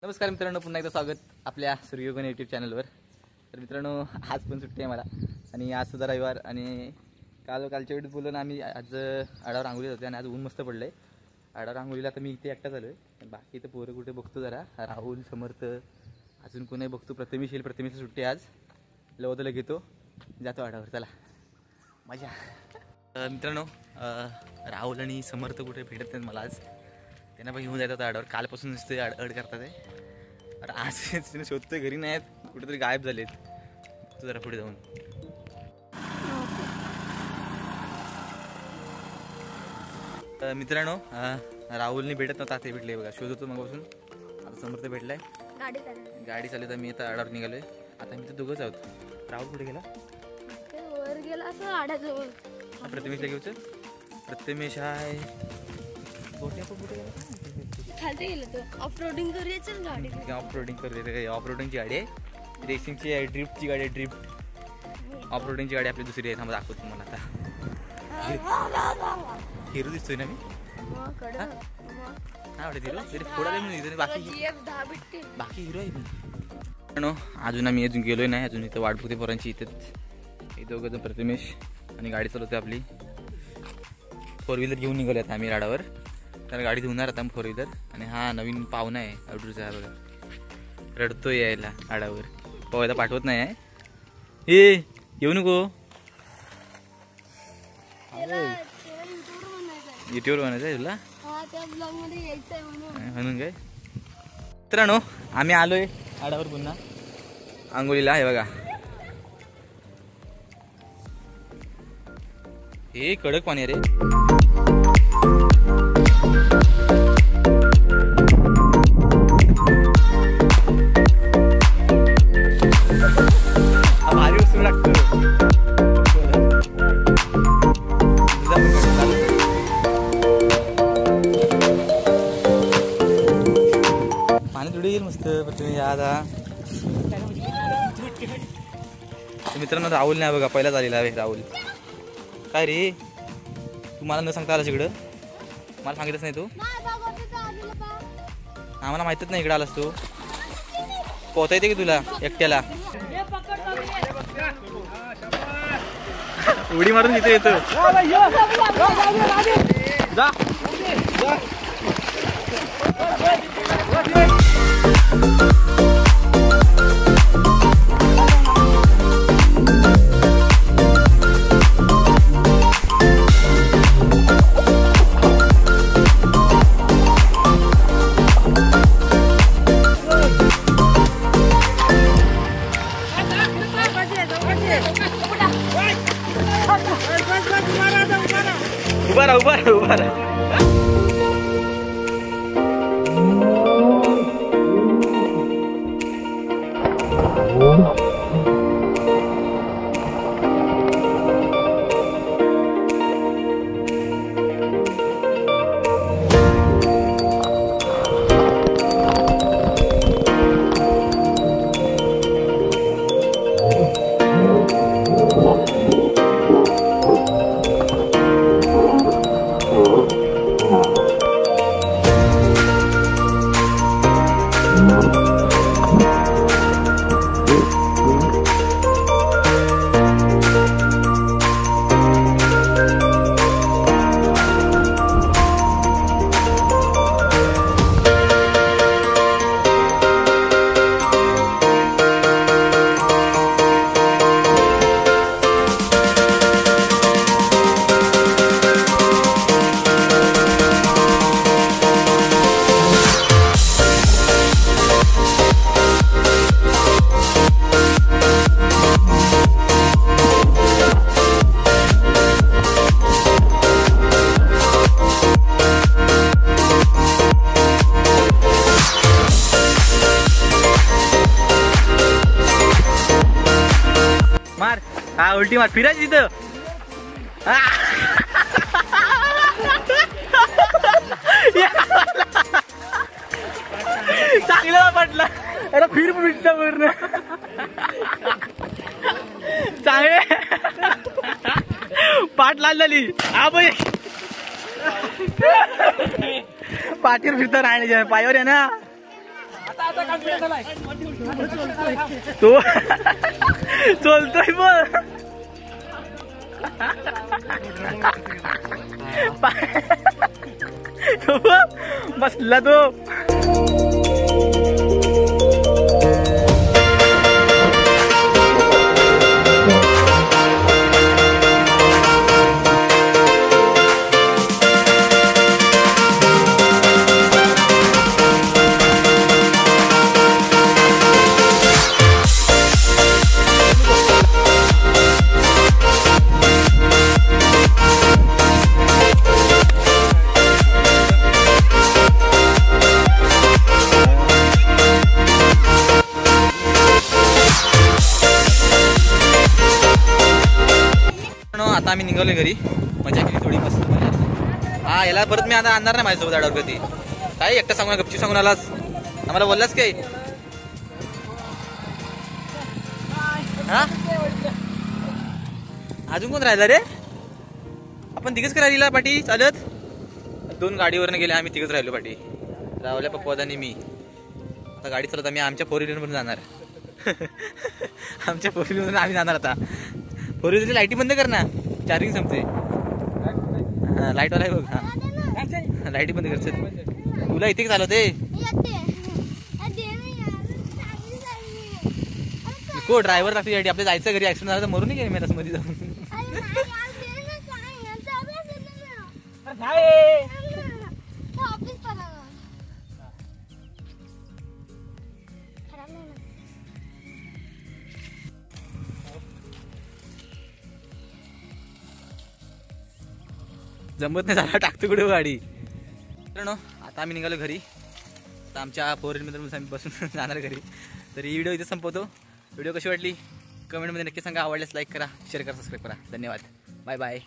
नमस्कार मित्रांनो, पुन्हा एकदा स्वागत आपल्या सूर्ययोगन यूट्यूब चॅनलवर। तर मित्रांनो, आज पण सुट्टी आहे मला आणि आज सुद्धा रविवार आणि कालच्या वेळेस बोललो ना आम्ही आज आडावर रांगोलीत होते आणि आज ऊन मस्त पडलं आहे। आडावर रांगोलीला तर मी इथे एकटा झालो आहे, बाकी इथं पोरं कुठे बघतो जरा, राहुल, समर्थ, अजून कोणी बघतो, प्रथमेश येईल, प्रथमेशची सुट्टी आज, लवदला घेतो, जातो आडावर, चला मजा। मित्रांनो, राहुल आणि समर्थ कुठे भेटत नाहीत मला आज, त्यांना पण घेऊन जायचं आडावर, कालपासून नुसते अड करतात आहे। अरे आज तिने शोधतोय, घरी नाही आहेत, कुठेतरी गायब झालेत, तू जरा पुढे जाऊन। मित्रांनो, राहुलने भेटत नव्हता, ते भेटले बघा, शोध होतो मगापासून, आता समर्थ भेटलाय, गाडी चालवत मी आता आडावर निघालोय, आता मी तर दोघंच आहोत। राहुल कुठे गेला? वर गेला असं आडाजवळ। प्रथमेशला घेऊचं, प्रथमेश आहे खाली गेला तो, ऑफरोडिंग करूया गाडी, ऑफरोडिंग करूया, ऑफरोडिंगची गाडी आहे, रेसिंगची आहे, ड्रिफ्टची गाडी आहे, ड्रिफ्ट ऑफरोडिंगची गाडी आपली दुसरी आहे, थांबा दाखवतो तुम्हाला आता। हिरो दिसतोय ना मी, हा वाटत हिरो, तरी थोडा वेळ बाकी हिरो आहे मी। अजून आम्ही गेलोय नाही, अजून इथं वाट बघते पोरांची, इथं दोघं प्रथमेश आणि गाडी चालवते आपली, 4 व्हीलर घेऊन निघाले आता आम्ही राडावर, तर गाडी धुणार आता 4 व्हीलर। आणि हा नवीन पाहुणा आहे अवडूचा बघा, रडतोय यायला आडावर, पोहायला पाठवत नाही आहे, ए येऊ नको, युट्यूबवर बनायचं आहे तुला म्हणून काय। मित्रांनो, आम्ही आलोय आडावर पुन्हा आंघोळीला, आहे बघा, हे कडक पाणी रे, भारी उसळू लागतो, पाणी थोडी येईल मस्त तुम्ही आता। मित्रांनो, राहुल नाही बघा, पहिलाच आलेला आहे राहुल। काय रे, तू मला न सांगता आलास इकडं, मला सांगितलंच नाही तू, आम्हाला माहितच नाही इकडं आलास तू, पोहता येते की तुला एकट्याला? उडी मारून इथे येतो, जा उभा राहा। हा उलटी मार, फिरायची तिथं, चांगला पटला, अरे फिर मिटला पूर्ण चांगले, पाठ लाल झाली, हा बाई पाठीवर फिरता राहण्याच्या पायावर आहे ना, तो चलतोय बघ. तो बसला तो. आता आम्ही निघालोय घरी. मजा केली थोडी मस्त. हा याला परत मी आता आणणार नाही माझ्यासोबत आडावर कधी. काय एकटा सांगून गपची सांगून आलास. आम्हाला बोललास काय? हा अजून कोण राहिला रे? आपण तिघच राहिला पाठी चालत. 2 गाडीवरनं गेले आम्ही तिघच राहिलो पाठी. रावल्या पप्पा आणि मी. आता गाडी चालत आम्ही आमच्या 4 व्हीलर मधून जाणार. आमच्या 4 व्हीलर मधून आम्ही जाणार आता. 4 व्हीलरची लाईटी बंद कर ना. चार्जिंग संपते. हा लाईट वाला आहे बघ. हा लाईटी बंद कर. तुला इथे चालवते को ड्रायव्हर लागते यासाठी. आपल्या जायचं घरी ऍक्सिडेंट झाला तर मरून नाही गेले मध्ये जाऊन. जमत नाही झाला टाकतो कुठे गाडी. आता आम्ही निघालो घरी. आता आमच्या 4 व्हीलरमध्ये आम्ही बसून जाणार घरी. तर ही व्हिडिओ इथे संपवतो. व्हिडिओ कशी वाटली कमेंटमध्ये नक्की सांगा. आवडल्यास लाईक करा, शेअर करा, सबस्क्राईब करा. धन्यवाद. Bye bye.